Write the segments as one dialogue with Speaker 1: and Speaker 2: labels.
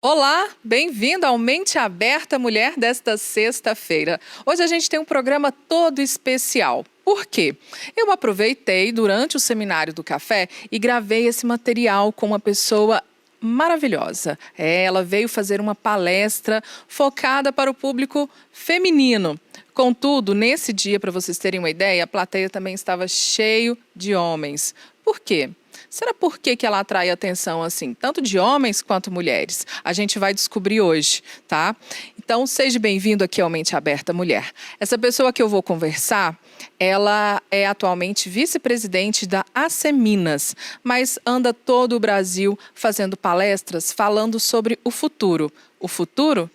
Speaker 1: Olá, bem-vindo ao Mente Aberta Mulher desta sexta-feira. Hoje a gente tem um programa todo especial. Por quê? Eu aproveitei durante o seminário do café e gravei esse material com uma pessoa maravilhosa. Ela veio fazer uma palestra focada para o público feminino. Contudo, nesse dia, para vocês terem uma ideia, a plateia também estava cheio de homens. Por quê? Será por que ela atrai atenção assim, tanto de homens quanto mulheres? A gente vai descobrir hoje, tá? Então, seja bem-vindo aqui ao Mente Aberta Mulher. Essa pessoa que eu vou conversar, ela é atualmente vice-presidente da Minas, mas anda todo o Brasil fazendo palestras falando sobre o futuro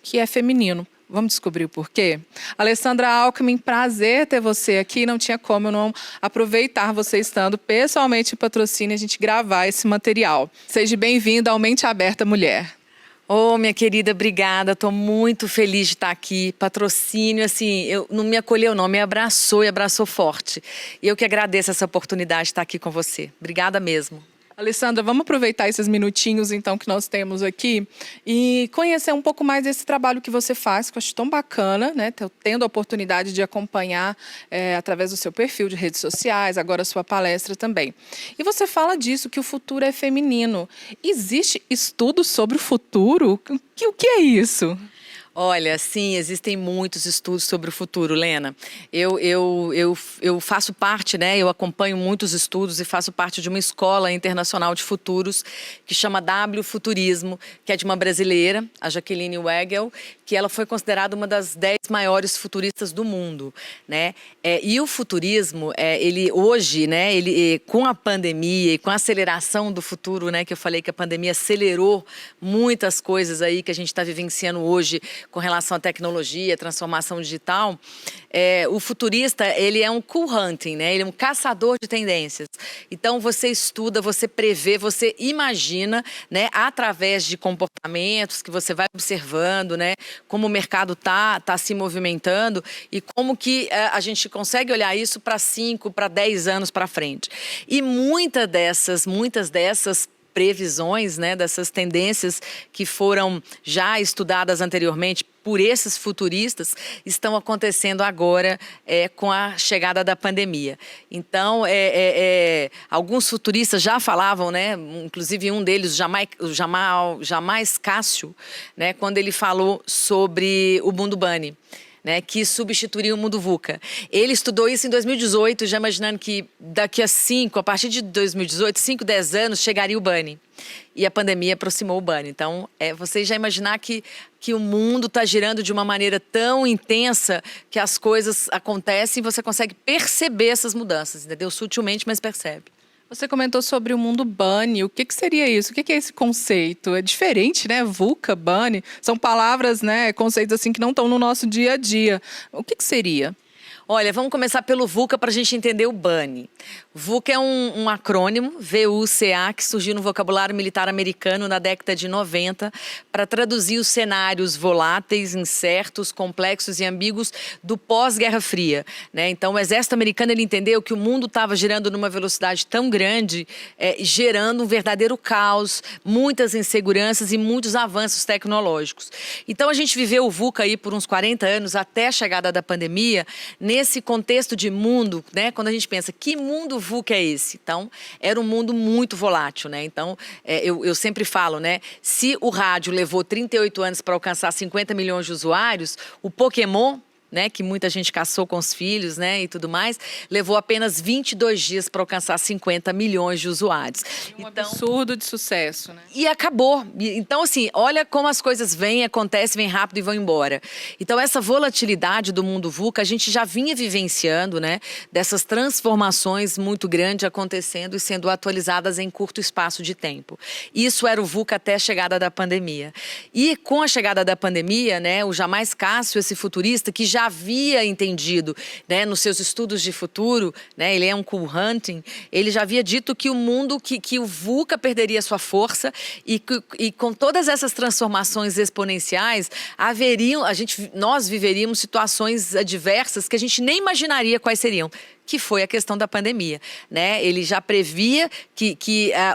Speaker 1: que é feminino. Vamos descobrir o porquê? Alessandra Alckmin, prazer ter você aqui. Não tinha como eu não aproveitar você estando pessoalmente em patrocínio e a gente gravar esse material. Seja bem-vinda ao Mente Aberta Mulher.
Speaker 2: Ô, minha querida, obrigada. Estou muito feliz de estar aqui. Patrocínio, assim, não me acolheu não, me abraçou e abraçou forte. E eu que agradeço essa oportunidade de estar aqui com você. Obrigada mesmo.
Speaker 1: Alessandra, vamos aproveitar esses minutinhos, então, que nós temos aqui e conhecer um pouco mais desse trabalho que você faz, que eu acho tão bacana, né? Tendo a oportunidade de acompanhar através do seu perfil de redes sociais, agora a sua palestra também. E você fala disso, que o futuro é feminino. Existe estudo sobre o futuro? O que é isso?
Speaker 2: Olha, sim, existem muitos estudos sobre o futuro, Lena. Eu faço parte, né? Eu acompanho muitos estudos e faço parte de uma escola internacional de futuros que chama W Futurismo, que é de uma brasileira, a Jacqueline Wegel, que ela foi considerada uma das 10 maiores futuristas do mundo, né? E o futurismo, ele hoje, né? Ele com a pandemia e com a aceleração do futuro, né? Que eu falei que a pandemia acelerou muitas coisas aí que a gente está vivenciando hoje com relação à tecnologia, transformação digital. O futurista, ele é um cool hunting, né? Ele é um caçador de tendências. Então, você estuda, você prevê, você imagina, né? Através de comportamentos que você vai observando, né? Como o mercado tá se movimentando e como que a gente consegue olhar isso para 5, para 10 anos para frente. E muitas dessas previsões, né, dessas tendências que foram já estudadas anteriormente por esses futuristas, estão acontecendo agora com a chegada da pandemia. Então, alguns futuristas já falavam, né, inclusive um deles, o Jamais Cássio, né, quando ele falou sobre o mundo bunny, né, que substituiria o mundo VUCA. Ele estudou isso em 2018, já imaginando que daqui a partir de 2018, 5, 10 anos, chegaria o bunny. E a pandemia aproximou o bunny. Então, você já imaginar que o mundo está girando de uma maneira tão intensa que as coisas acontecem e você consegue perceber essas mudanças, entendeu? Sutilmente, mas percebe.
Speaker 1: Você comentou sobre o mundo bunny. O que seria isso? O que é esse conceito? É diferente, né? VUCA, bunny. São palavras, né? Conceitos assim que não estão no nosso dia a dia. O que seria?
Speaker 2: Olha, vamos começar pelo VUCA para a gente entender o bunny. VUCA é um acrônimo, VUCA, que surgiu no vocabulário militar americano na década de 90 para traduzir os cenários voláteis, incertos, complexos e ambíguos do pós-Guerra Fria, né? Então, o exército americano ele entendeu que o mundo estava girando numa velocidade tão grande, gerando um verdadeiro caos, muitas inseguranças e muitos avanços tecnológicos. Então, a gente viveu o VUCA aí por uns 40 anos até a chegada da pandemia, nesse contexto de mundo, né? Quando a gente pensa, que mundo VUCA é esse? Então, era um mundo muito volátil, né? Então, eu sempre falo, né? Se o rádio levou 38 anos para alcançar 50 milhões de usuários, o Pokémon, né, que muita gente caçou com os filhos, né, e tudo mais, levou apenas 22 dias para alcançar 50 milhões de usuários.
Speaker 1: Absurdo de sucesso, né?
Speaker 2: E acabou. Então, assim, olha como as coisas acontecem, vêm rápido e vão embora. Então, essa volatilidade do mundo VUCA, a gente já vinha vivenciando, né, dessas transformações muito grandes acontecendo e sendo atualizadas em curto espaço de tempo. Isso era o VUCA até a chegada da pandemia. E com a chegada da pandemia, né, o Jamais Cássio, esse futurista, que já havia entendido, né, nos seus estudos de futuro, né, ele é um cool hunting, ele já havia dito que o mundo, que o VUCA perderia sua força e com todas essas transformações exponenciais, nós viveríamos situações adversas que a gente nem imaginaria quais seriam. que foi a questão da pandemia, né? Ele já previa que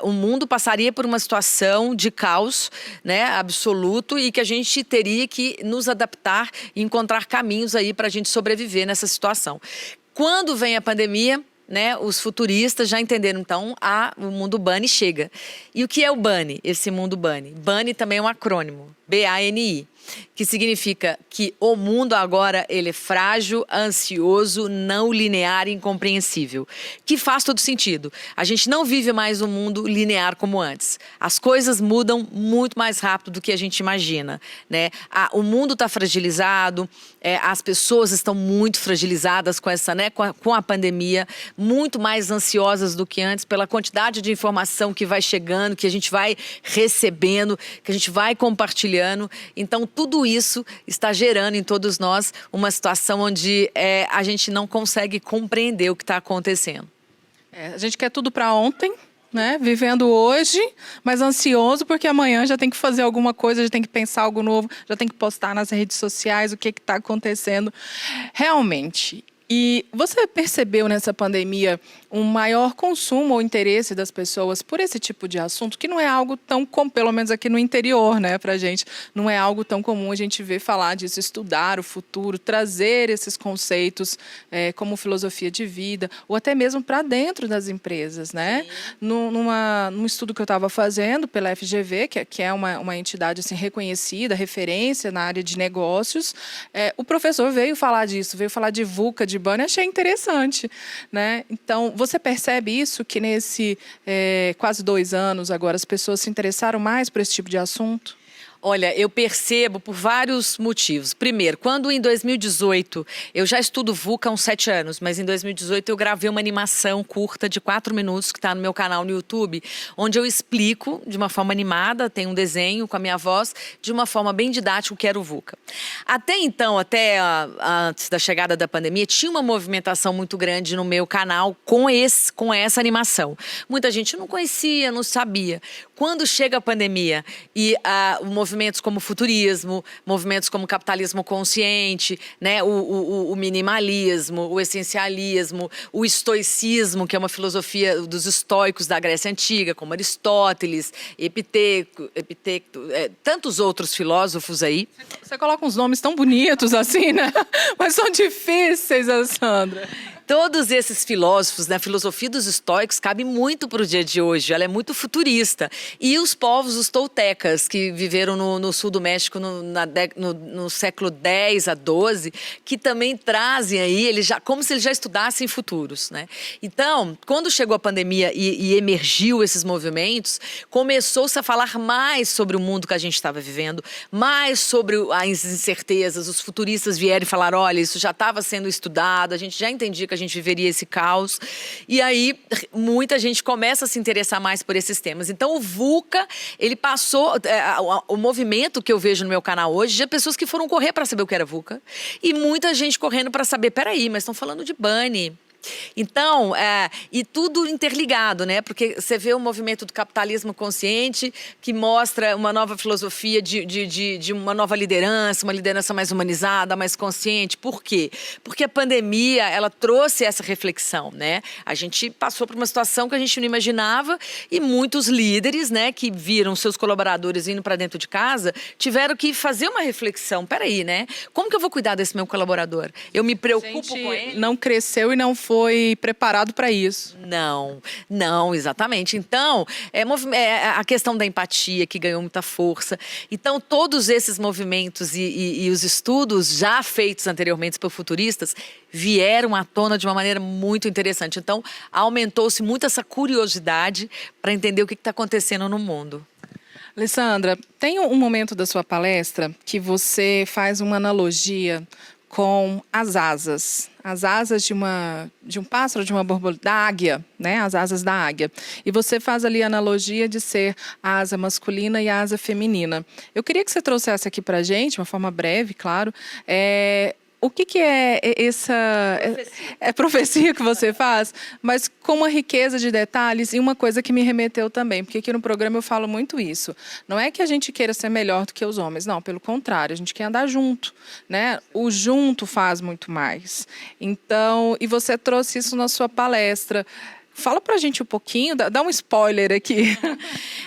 Speaker 2: o mundo passaria por uma situação de caos, né, absoluto, e que a gente teria que nos adaptar e encontrar caminhos aí para a gente sobreviver nessa situação. Quando vem a pandemia, né, os futuristas já entenderam, então, o mundo Bunny chega. E o que é o Bunny, esse mundo Bunny? Bunny também é um acrônimo, BANI, que significa que o mundo agora ele é frágil, ansioso, não linear e incompreensível. Que faz todo sentido. A gente não vive mais um mundo linear como antes. As coisas mudam muito mais rápido do que a gente imagina, né? O mundo está fragilizado, as pessoas estão muito fragilizadas com essa, né, com a pandemia, muito mais ansiosas do que antes pela quantidade de informação que vai chegando, que a gente vai recebendo, que a gente vai compartilhando. Então, tudo isso está gerando em todos nós uma situação onde a gente não consegue compreender o que está acontecendo.
Speaker 1: A gente quer tudo para ontem, né? Vivendo hoje, mas ansioso porque amanhã já tem que fazer alguma coisa, já tem que pensar algo novo, já tem que postar nas redes sociais o que está acontecendo. Realmente. E você percebeu nessa pandemia um maior consumo ou interesse das pessoas por esse tipo de assunto, que não é algo tão comum, pelo menos aqui no interior, né, pra gente, não é algo tão comum a gente ver falar disso, estudar o futuro, trazer esses conceitos como filosofia de vida, ou até mesmo para dentro das empresas, né? Num estudo que eu estava fazendo pela FGV, que é uma entidade assim, reconhecida, referência na área de negócios, o professor veio falar disso, veio falar de VUCA, de Bunny, achei interessante, né? Então, você percebe isso, que nesse quase 2 anos agora as pessoas se interessaram mais por esse tipo de assunto?
Speaker 2: Olha, eu percebo por vários motivos. Primeiro, quando em 2018, eu já estudo VUCA há uns 7 anos, mas em 2018 eu gravei uma animação curta de 4 minutos que está no meu canal no YouTube, onde eu explico de uma forma animada, tem um desenho com a minha voz, de uma forma bem didática o que era o VUCA. Até então, antes da chegada da pandemia, tinha uma movimentação muito grande no meu canal com essa animação. Muita gente não conhecia, não sabia. Quando chega a pandemia e movimentos como futurismo, movimentos como capitalismo consciente, né, o minimalismo, o essencialismo, o estoicismo, que é uma filosofia dos estoicos da Grécia Antiga, como Aristóteles, Epiteto, tantos outros filósofos aí.
Speaker 1: Você coloca uns nomes tão bonitos assim, né? Mas são difíceis, Alessandra.
Speaker 2: Todos esses filósofos, né, a filosofia dos estoicos cabe muito para o dia de hoje, ela é muito futurista. E os povos, os toltecas, que viveram no sul do México no século X a XII, que também trazem aí, como se eles já estudassem futuros, né? Então, quando chegou a pandemia e emergiu esses movimentos, começou-se a falar mais sobre o mundo que a gente estava vivendo, mais sobre as incertezas. Os futuristas vieram e falaram, olha, isso já estava sendo estudado, a gente já entendia que a gente viveria esse caos. E aí, muita gente começa a se interessar mais por esses temas. Então, o VUCA, ele passou... o movimento que eu vejo no meu canal hoje, de pessoas que foram correr para saber o que era VUCA. E muita gente correndo para saber, peraí, mas estão falando de Bunny. Então, e tudo interligado, né? Porque você vê o movimento do capitalismo consciente que mostra uma nova filosofia de uma nova liderança, uma liderança mais humanizada, mais consciente. Por quê? Porque a pandemia, ela trouxe essa reflexão, né? A gente passou por uma situação que a gente não imaginava e muitos líderes, né, que viram seus colaboradores indo para dentro de casa, tiveram que fazer uma reflexão. Peraí, né? Como que eu vou cuidar desse meu colaborador? Eu me preocupo com ele?
Speaker 1: Não cresceu e não foi preparado para isso.
Speaker 2: Não, exatamente. Então, a questão da empatia que ganhou muita força. Então, todos esses movimentos e os estudos já feitos anteriormente por futuristas vieram à tona de uma maneira muito interessante. Então, aumentou-se muito essa curiosidade para entender o que está acontecendo no mundo.
Speaker 1: Alessandra, tem um momento da sua palestra que você faz uma analogia com as asas de um pássaro, de uma borboleta, da águia, né? As asas da águia. E você faz ali a analogia de ser a asa masculina e a asa feminina. Eu queria que você trouxesse aqui para a gente, de uma forma breve, claro, O que é essa... É profecia que você faz, mas com uma riqueza de detalhes e uma coisa que me remeteu também, porque aqui no programa eu falo muito isso. Não é que a gente queira ser melhor do que os homens, não, pelo contrário, a gente quer andar junto, né? O junto faz muito mais. Então, e você trouxe isso na sua palestra. Fala pra gente um pouquinho, dá um spoiler aqui.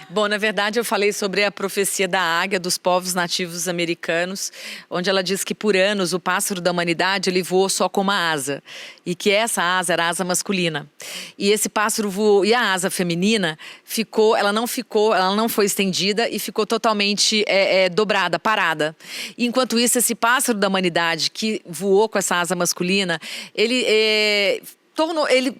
Speaker 2: Bom, na verdade eu falei sobre a profecia da águia dos povos nativos americanos, onde ela diz que por anos o pássaro da humanidade ele voou só com uma asa e que essa asa era a asa masculina. E esse pássaro voou e a asa feminina ela não foi estendida e ficou totalmente dobrada, parada. E, enquanto isso, esse pássaro da humanidade que voou com essa asa masculina, ele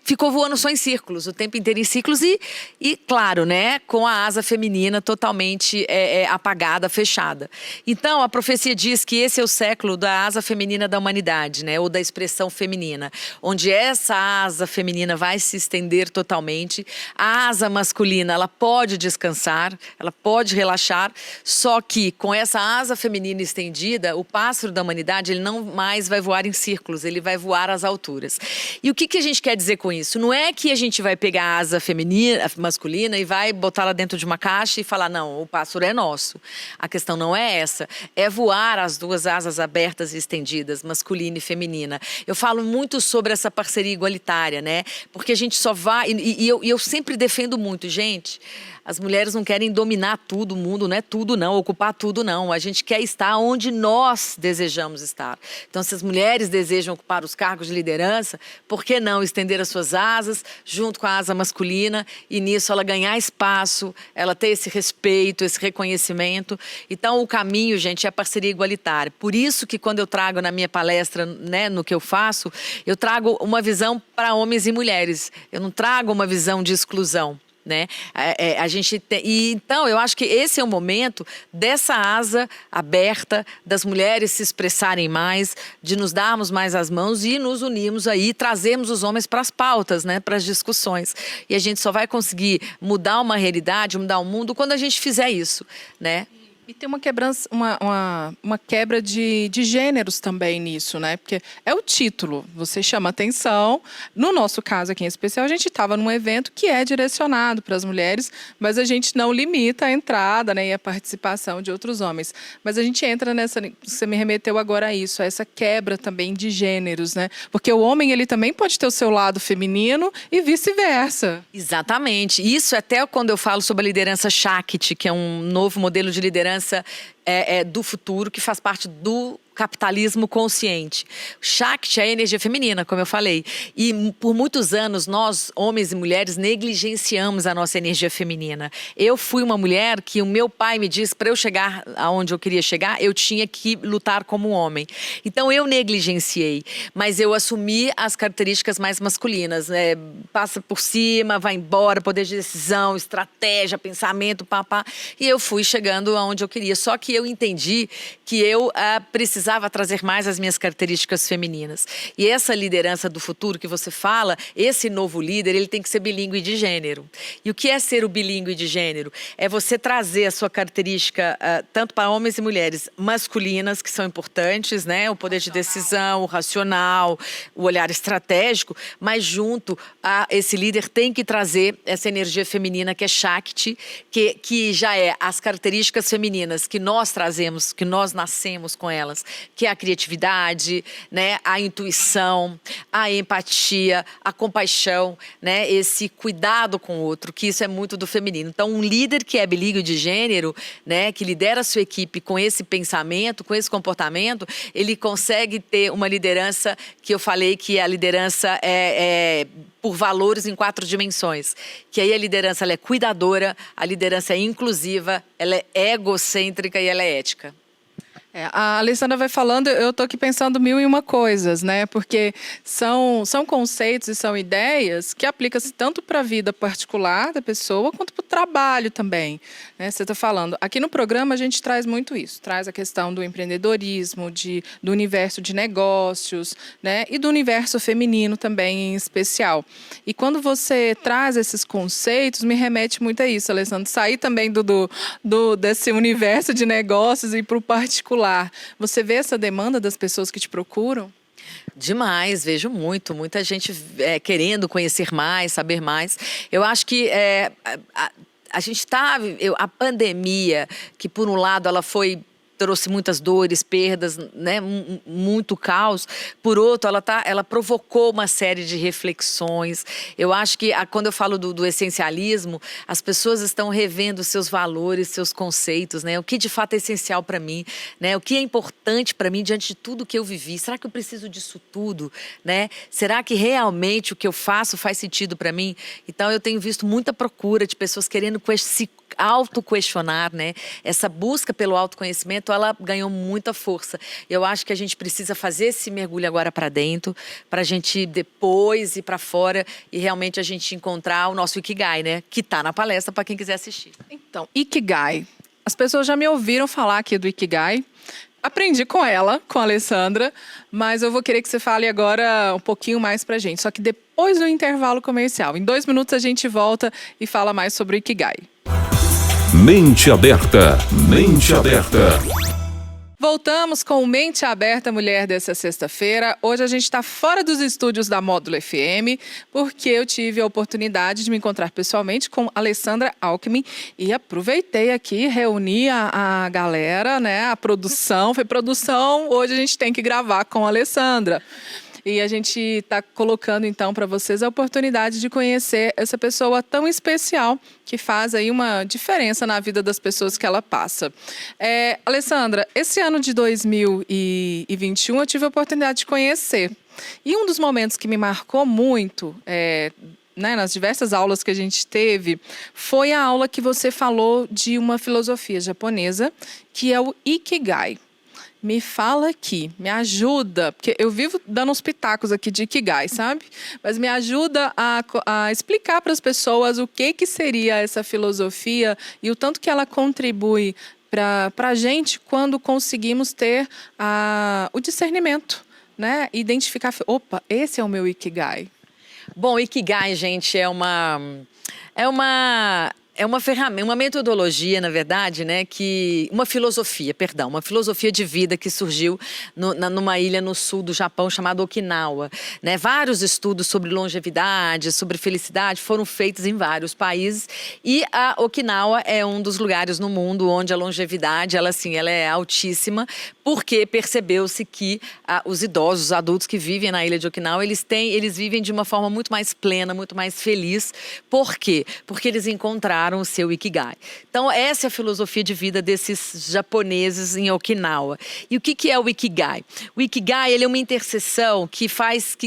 Speaker 2: ficou voando só em círculos, o tempo inteiro em círculos e claro, né, com a asa feminina totalmente apagada, fechada. Então, a profecia diz que esse é o século da asa feminina da humanidade, né, ou da expressão feminina, onde essa asa feminina vai se estender totalmente. A asa masculina, ela pode descansar, ela pode relaxar, só que com essa asa feminina estendida, o pássaro da humanidade, ele não mais vai voar em círculos, ele vai voar às alturas. E o que a gente quer dizer com isso? Não é que a gente vai pegar a asa feminina, masculina e vai botar ela dentro de uma caixa e falar, não, o pássaro é nosso. A questão não é essa. É voar as duas asas abertas e estendidas, masculina e feminina. Eu falo muito sobre essa parceria igualitária, né? Porque a gente só vai... E eu sempre defendo muito, gente... As mulheres não querem dominar tudo, o mundo não é tudo não, ocupar tudo não. A gente quer estar onde nós desejamos estar. Então, se as mulheres desejam ocupar os cargos de liderança, por que não estender as suas asas junto com a asa masculina e nisso ela ganhar espaço, ela ter esse respeito, esse reconhecimento. Então, o caminho, gente, é a parceria igualitária. Por isso que quando eu trago na minha palestra, né, no que eu faço, eu trago uma visão para homens e mulheres. Eu não trago uma visão de exclusão. Né? Então, eu acho que esse é o momento dessa asa aberta, das mulheres se expressarem mais, de nos darmos mais as mãos e nos unirmos aí, trazermos os homens para as pautas, né? Para as discussões. E a gente só vai conseguir mudar uma realidade, mudar o mundo quando a gente fizer isso, né?
Speaker 1: E tem uma quebra de gêneros também nisso, né? Porque é o título, você chama atenção. No nosso caso aqui em especial, a gente estava num evento que é direcionado para as mulheres, mas a gente não limita a entrada, né, e a participação de outros homens. Mas a gente entra nessa, você me remeteu agora a isso, a essa quebra também de gêneros, né? Porque o homem, ele também pode ter o seu lado feminino e vice-versa.
Speaker 2: Exatamente. Isso até quando eu falo sobre a liderança Shakti, que é um novo modelo de liderança do futuro, que faz parte do capitalismo consciente. Shakti é a energia feminina, como eu falei. E por muitos anos, nós, homens e mulheres, negligenciamos a nossa energia feminina. Eu fui uma mulher que o meu pai me disse, para eu chegar aonde eu queria chegar, eu tinha que lutar como um homem. Então, eu negligenciei. Mas eu assumi as características mais masculinas. Passa por cima, vai embora, poder de decisão, estratégia, pensamento, papá. E eu fui chegando aonde eu queria. Só que eu entendi que eu precisava trazer mais as minhas características femininas. E essa liderança do futuro que você fala, esse novo líder, ele tem que ser bilíngue de gênero. E o que é ser o bilíngue de gênero? É você trazer a sua característica, tanto para homens e mulheres, masculinas, que são importantes, né? O poder de decisão, o racional, o olhar estratégico, mas junto a esse líder tem que trazer essa energia feminina que é Shakti, que já é as características femininas que nós trazemos, que nós nascemos com elas, que é a criatividade, né, a intuição, a empatia, a compaixão, né, esse cuidado com o outro, que isso é muito do feminino. Então, um líder que é bilíngue de gênero, né, que lidera a sua equipe com esse pensamento, com esse comportamento, ele consegue ter uma liderança que eu falei que a liderança por valores em 4 dimensões. Que aí a liderança ela é cuidadora, a liderança é inclusiva, ela é egocêntrica e ela é ética.
Speaker 1: A Alessandra vai falando, eu estou aqui pensando 1001 coisas, né? Porque são conceitos e são ideias que aplicam-se tanto para a vida particular da pessoa quanto para o trabalho também, né? Você está falando. Aqui no programa a gente traz muito isso, traz a questão do empreendedorismo, do universo de negócios, né? E do universo feminino também em especial. E quando você traz esses conceitos, me remete muito a isso, Alessandra. Sair também desse universo de negócios e para o particular. particular, você vê essa demanda das pessoas que te procuram?
Speaker 2: Demais, vejo muito, muita gente querendo conhecer mais, saber mais. Eu acho que a gente está, a pandemia, que por um lado ela trouxe muitas dores, perdas, né, muito caos. Por outro, ela provocou uma série de reflexões. Eu acho que quando eu falo do essencialismo, as pessoas estão revendo seus valores, seus conceitos, né? O que de fato é essencial para mim, né? O que é importante para mim diante de tudo que eu vivi. Será que eu preciso disso tudo, né? Será que realmente o que eu faço faz sentido para mim? Então eu tenho visto muita procura de pessoas querendo se auto-questionar, né? Essa busca pelo autoconhecimento, ela ganhou muita força. Eu acho que a gente precisa fazer esse mergulho agora para dentro, para a gente depois ir para fora e realmente a gente encontrar o nosso Ikigai, né? Que está na palestra para quem quiser assistir.
Speaker 1: Então, Ikigai. As pessoas já me ouviram falar aqui do Ikigai. Aprendi com ela, com a Alessandra, mas eu vou querer que você fale agora um pouquinho mais pra gente. Só que depois do intervalo comercial. Em 2 minutos a gente volta e fala mais sobre o Ikigai.
Speaker 3: Mente aberta, mente aberta.
Speaker 1: Voltamos com o Mente Aberta Mulher dessa sexta-feira. Hoje a gente está fora dos estúdios da Módulo FM, porque eu tive a oportunidade de me encontrar pessoalmente com Alessandra Alckmin e aproveitei aqui, reuni a galera, né, a produção. Foi produção, hoje a gente tem que gravar com a Alessandra. E a gente está colocando, então, para vocês a oportunidade de conhecer essa pessoa tão especial que faz aí uma diferença na vida das pessoas que ela passa. Alessandra, esse ano de 2021 eu tive a oportunidade de conhecer. E um dos momentos que me marcou muito, né, nas diversas aulas que a gente teve, foi a aula que você falou de uma filosofia japonesa, que é o Ikigai. Me fala aqui, me ajuda, porque eu vivo dando uns pitacos aqui de Ikigai, sabe? Mas me ajuda a explicar para as pessoas o que seria essa filosofia e o tanto que ela contribui para a gente quando conseguimos ter o discernimento, né? Identificar, opa, esse é o meu Ikigai.
Speaker 2: Bom, Ikigai, gente, é uma ferramenta, uma metodologia, na verdade, né, uma filosofia de vida que surgiu numa ilha no sul do Japão chamada Okinawa, né? Vários estudos sobre longevidade, sobre felicidade foram feitos em vários países e a Okinawa é um dos lugares no mundo onde a longevidade, ela é altíssima, porque percebeu-se que os idosos, os adultos que vivem na ilha de Okinawa, eles vivem de uma forma muito mais plena, muito mais feliz. Por quê? Porque eles encontraram o seu Ikigai. Então, essa é a filosofia de vida desses japoneses em Okinawa. E o que é o Ikigai? O Ikigai, ele é uma interseção que faz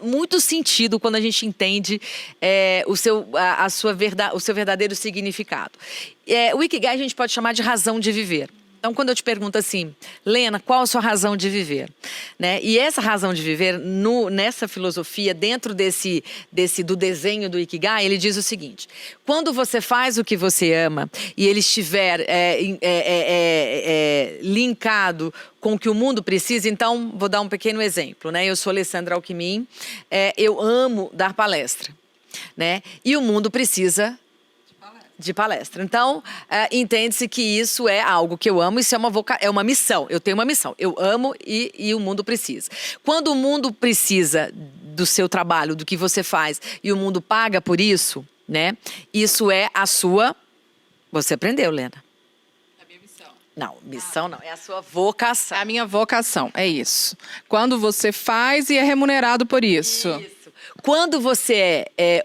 Speaker 2: muito sentido quando a gente entende o seu verdadeiro significado. O Ikigai a gente pode chamar de razão de viver. Então, quando eu te pergunto assim, Lena, qual a sua razão de viver? Né? E essa razão de viver, nessa filosofia, dentro do desenho do Ikigai, ele diz o seguinte: quando você faz o que você ama e ele estiver linkado com o que o mundo precisa, então, vou dar um pequeno exemplo. Né? Eu sou Alessandra Alckmin, eu amo dar palestra, né? E o mundo precisa de palestra. Então, entende-se que isso é algo que eu amo, isso é uma missão. Eu tenho uma missão. Eu amo e o mundo precisa. Quando o mundo precisa do seu trabalho, do que você faz, e o mundo paga por isso, né? Isso é a sua... Você aprendeu, Lena?
Speaker 1: É a minha missão.
Speaker 2: Não, missão não. É a sua vocação.
Speaker 1: É a minha vocação, é isso. Quando você faz e é remunerado por isso.
Speaker 2: Isso. Quando você é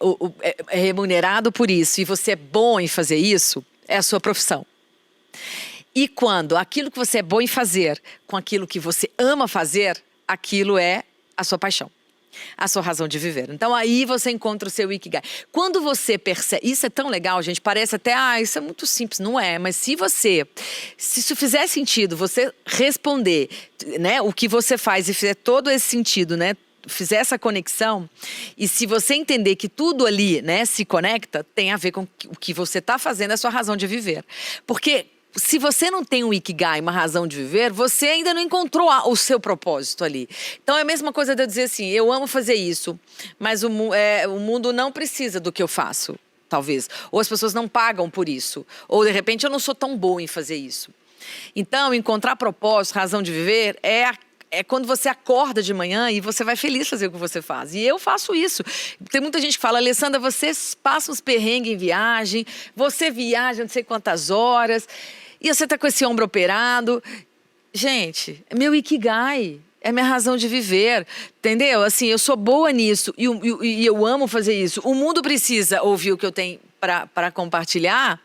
Speaker 2: remunerado por isso e você é bom em fazer isso, é a sua profissão. E quando aquilo que você é bom em fazer com aquilo que você ama fazer, aquilo é a sua paixão, a sua razão de viver. Então aí você encontra o seu Ikigai. Quando você percebe... Isso é tão legal, gente, parece até, isso é muito simples, não é? Mas se isso fizer sentido, você responder, né, o que você faz e fizer todo esse sentido, né, fizer essa conexão, e se você entender que tudo ali, né, se conecta, tem a ver com o que você está fazendo, a sua razão de viver. Porque se você não tem um Ikigai, uma razão de viver, você ainda não encontrou o seu propósito ali. Então é a mesma coisa de eu dizer assim, eu amo fazer isso, mas o mundo não precisa do que eu faço, talvez. Ou as pessoas não pagam por isso. Ou de repente eu não sou tão boa em fazer isso. Então, encontrar propósito, razão de viver, é quando você acorda de manhã e você vai feliz fazer o que você faz. E eu faço isso. Tem muita gente que fala, Alessandra, você passa uns perrengues em viagem, você viaja não sei quantas horas, e você tá com esse ombro operado. Gente, é meu Ikigai. É minha razão de viver, entendeu? Assim, eu sou boa nisso e eu amo fazer isso. O mundo precisa ouvir o que eu tenho para compartilhar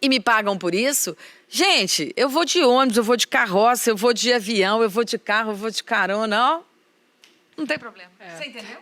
Speaker 2: e me pagam por isso. Gente, eu vou de ônibus, eu vou de carroça, eu vou de avião, eu vou de carro, eu vou de carona, ó. Não tem problema. Você entendeu?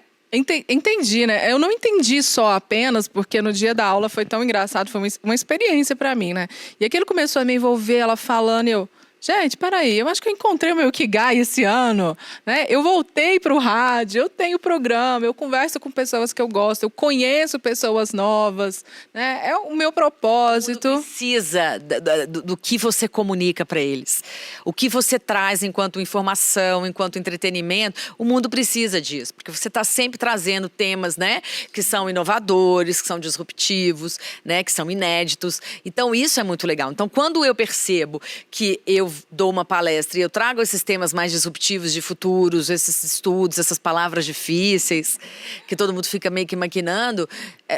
Speaker 1: Entendi, né? Eu não entendi só apenas porque no dia da aula foi tão engraçado, foi uma experiência para mim, né? E aquilo começou a me envolver, ela falando, eu... Gente, peraí, eu acho que eu encontrei o meu Ikigai esse ano, né? Eu voltei para o rádio, eu tenho programa, eu converso com pessoas que eu gosto, eu conheço pessoas novas, né? É o meu propósito.
Speaker 2: O mundo precisa do que você comunica para eles. O que você traz enquanto informação, enquanto entretenimento, o mundo precisa disso. Porque você está sempre trazendo temas, né? Que são inovadores, que são disruptivos, né? Que são inéditos. Então, isso é muito legal. Então, quando eu percebo que eu dou uma palestra e eu trago esses temas mais disruptivos de futuros, esses estudos, essas palavras difíceis, que todo mundo fica meio que maquinando,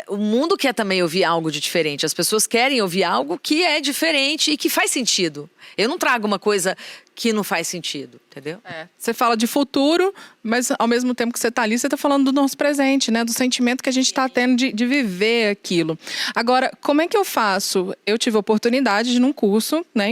Speaker 2: o mundo quer também ouvir algo de diferente. As pessoas querem ouvir algo que é diferente e que faz sentido. Eu não trago uma coisa que não faz sentido, entendeu?
Speaker 1: Você fala de futuro, mas ao mesmo tempo que você está ali, você está falando do nosso presente, né? Do sentimento que a gente está tendo de viver aquilo. Agora, como é que eu faço? Eu tive a oportunidade de, num curso, né,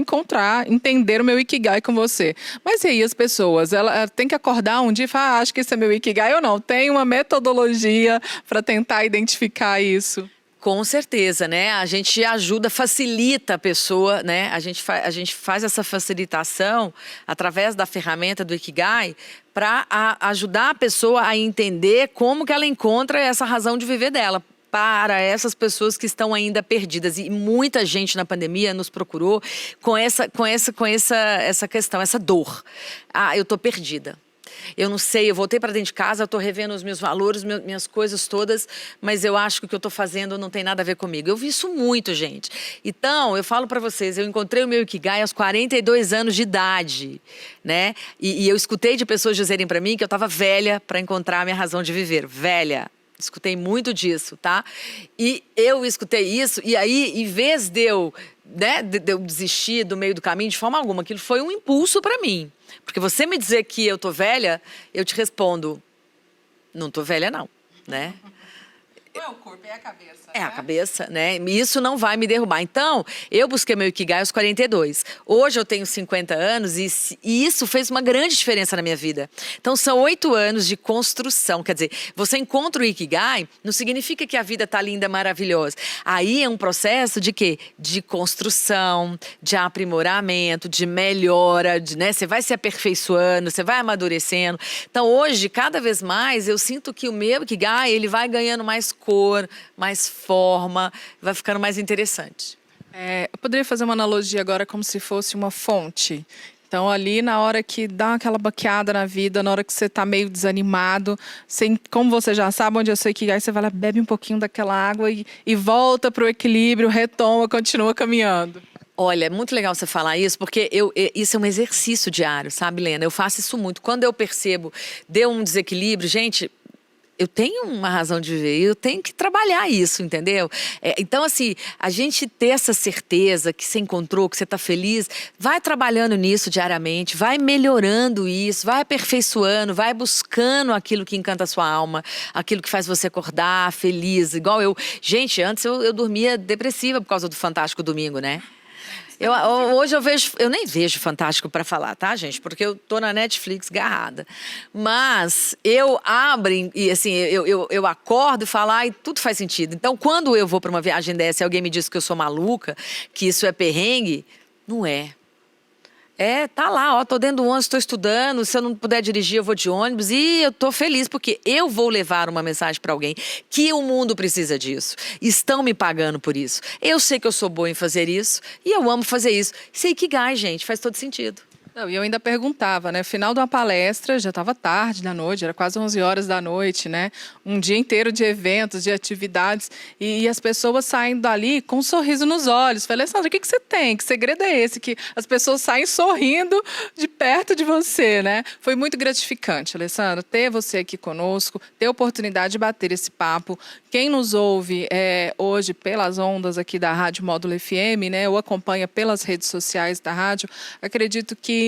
Speaker 1: entender o meu Ikigai com você. Mas e aí as pessoas? Ela tem que acordar um dia e falar, acho que esse é meu Ikigai ou não? Tem uma metodologia para tentar identificar isso?
Speaker 2: Com certeza, né? A gente ajuda, facilita a pessoa, né? A gente faz essa facilitação através da ferramenta do Ikigai para ajudar a pessoa a entender como que ela encontra essa razão de viver dela. Para essas pessoas que estão ainda perdidas. E muita gente na pandemia nos procurou com essa questão, essa dor. Ah, eu tô perdida. Eu não sei, eu voltei para dentro de casa, eu estou revendo os meus valores, minhas coisas todas, mas eu acho que o que eu estou fazendo não tem nada a ver comigo. Eu vi isso muito, gente. Então, eu falo para vocês, eu encontrei o meu Ikigai aos 42 anos de idade, né? E eu escutei de pessoas dizerem para mim que eu estava velha para encontrar a minha razão de viver. Velha. Escutei muito disso, tá? E eu escutei isso, e aí, em vez de eu desistir do meio do caminho de forma alguma, aquilo foi um impulso para mim. Porque você me dizer que eu tô velha, eu te respondo, não tô velha não, né?
Speaker 1: Não é o corpo, é a cabeça.
Speaker 2: É a cabeça, né? Isso não vai me derrubar. Então, eu busquei meu Ikigai aos 42. Hoje eu tenho 50 anos e isso fez uma grande diferença na minha vida. Então, são 8 anos de construção. Quer dizer, você encontra o Ikigai, não significa que a vida tá linda, maravilhosa. Aí é um processo de quê? De construção, de aprimoramento, de melhora, né? Você vai se aperfeiçoando, você vai amadurecendo. Então, hoje, cada vez mais, eu sinto que o meu Ikigai, ele vai ganhando mais cor, mais forma, vai ficando mais interessante.
Speaker 1: Eu poderia fazer uma analogia agora como se fosse uma fonte. Então, ali na hora que dá aquela baqueada na vida, na hora que você está meio desanimado, como você já sabe onde eu sei que aí você vai lá, bebe um pouquinho daquela água e volta para o equilíbrio, retoma, continua caminhando.
Speaker 2: Olha, é muito legal você falar isso, porque isso é um exercício diário, sabe, Lena? Eu faço isso muito. Quando eu percebo, deu um desequilíbrio, gente... Eu tenho uma razão de viver, eu tenho que trabalhar isso, entendeu? Então, assim, a gente ter essa certeza que você encontrou, que você está feliz, vai trabalhando nisso diariamente, vai melhorando isso, vai aperfeiçoando, vai buscando aquilo que encanta a sua alma, aquilo que faz você acordar feliz. Igual eu. Gente, antes eu dormia depressiva por causa do Fantástico Domingo, né? Hoje eu nem vejo Fantástico para falar, tá, gente? Porque eu tô na Netflix garrada. Mas eu abro e assim, eu acordo e falo, ai, tudo faz sentido. Então, quando eu vou para uma viagem dessa e alguém me diz que eu sou maluca, que isso é perrengue, não é. Tá lá, ó, tô dentro do ônibus, tô estudando, se eu não puder dirigir, eu vou de ônibus e eu tô feliz porque eu vou levar uma mensagem para alguém que o mundo precisa disso. Estão me pagando por isso. Eu sei que eu sou boa em fazer isso e eu amo fazer isso. Isso é Ikigai, gente, faz todo sentido.
Speaker 1: Não, e eu ainda perguntava, né? Final de uma palestra, já estava tarde da noite, era quase 11 horas da noite, né? Um dia inteiro de eventos, de atividades, e as pessoas saindo dali com um sorriso nos olhos. Falei, Alessandra, o que você tem? Que segredo é esse? Que as pessoas saem sorrindo de perto de você, né? Foi muito gratificante, Alessandra, ter você aqui conosco, ter a oportunidade de bater esse papo. Quem nos ouve hoje pelas ondas aqui da Rádio Módulo FM, né? Ou acompanha pelas redes sociais da rádio, acredito que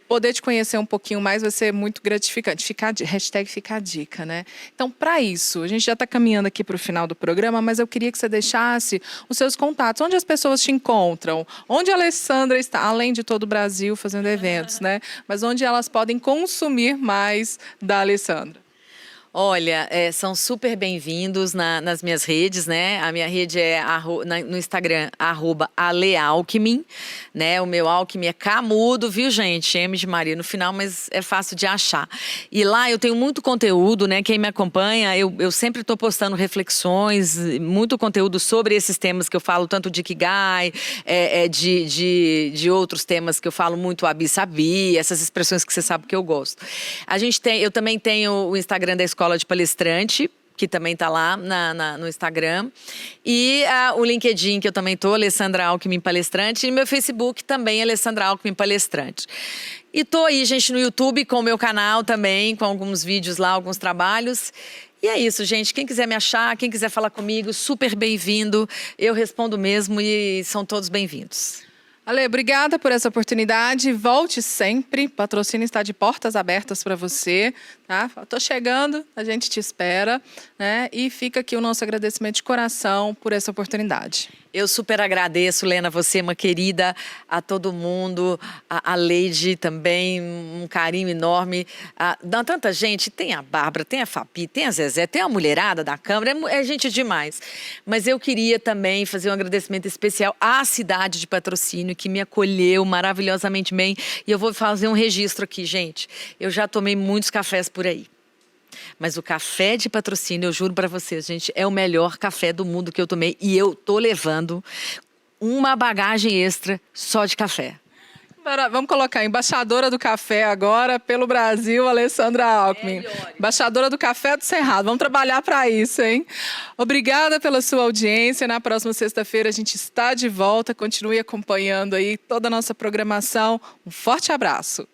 Speaker 1: poder te conhecer um pouquinho mais vai ser muito gratificante. Hashtag fica a dica, né? Então, para isso, a gente já está caminhando aqui para o final do programa, mas eu queria que você deixasse os seus contatos. Onde as pessoas te encontram? Onde a Alessandra está, além de todo o Brasil, fazendo eventos, né? Mas onde elas podem consumir mais da Alessandra?
Speaker 2: Olha, são super bem-vindos nas minhas redes, né? A minha rede é no Instagram, @alealckmin, né? O meu Alckmin é camudo, viu, gente? M de Maria no final, mas é fácil de achar. E lá eu tenho muito conteúdo, né? Quem me acompanha, eu sempre estou postando reflexões, muito conteúdo sobre esses temas que eu falo, tanto de Ikigai, de outros temas que eu falo muito, Abi-Sabi, essas expressões que você sabe que eu gosto. Eu também tenho o Instagram da Escola de Palestrante, que também está lá no Instagram. E o LinkedIn, que eu também estou, Alessandra Alckmin Palestrante. E meu Facebook também, Alessandra Alckmin Palestrante. E estou aí, gente, no YouTube com o meu canal também, com alguns vídeos lá, alguns trabalhos. E é isso, gente. Quem quiser me achar, quem quiser falar comigo, super bem-vindo. Eu respondo mesmo e são todos bem-vindos.
Speaker 1: Ale, obrigada por essa oportunidade. Volte sempre. Patrocínio está de portas abertas para você. Tá? Estou chegando, a gente te espera, né? E fica aqui o nosso agradecimento de coração por essa oportunidade.
Speaker 2: Eu super agradeço, Lena, você é uma querida, a todo mundo, a Leide também, um carinho enorme. Dá tanta gente, tem a Bárbara, tem a Fabi, tem a Zezé, tem a mulherada da Câmara, é gente demais. Mas eu queria também fazer um agradecimento especial à cidade de Patrocínio, que me acolheu maravilhosamente bem. E eu vou fazer um registro aqui, gente. Eu já tomei muitos cafés por aí. Mas o café de Patrocínio, eu juro para vocês, gente, é o melhor café do mundo que eu tomei. E eu tô levando uma bagagem extra só de café.
Speaker 1: Vamos colocar embaixadora do café agora pelo Brasil, Alessandra Alckmin. Embaixadora do café do Cerrado. Vamos trabalhar para isso, hein? Obrigada pela sua audiência. Na próxima sexta-feira a gente está de volta. Continue acompanhando aí toda a nossa programação. Um forte abraço.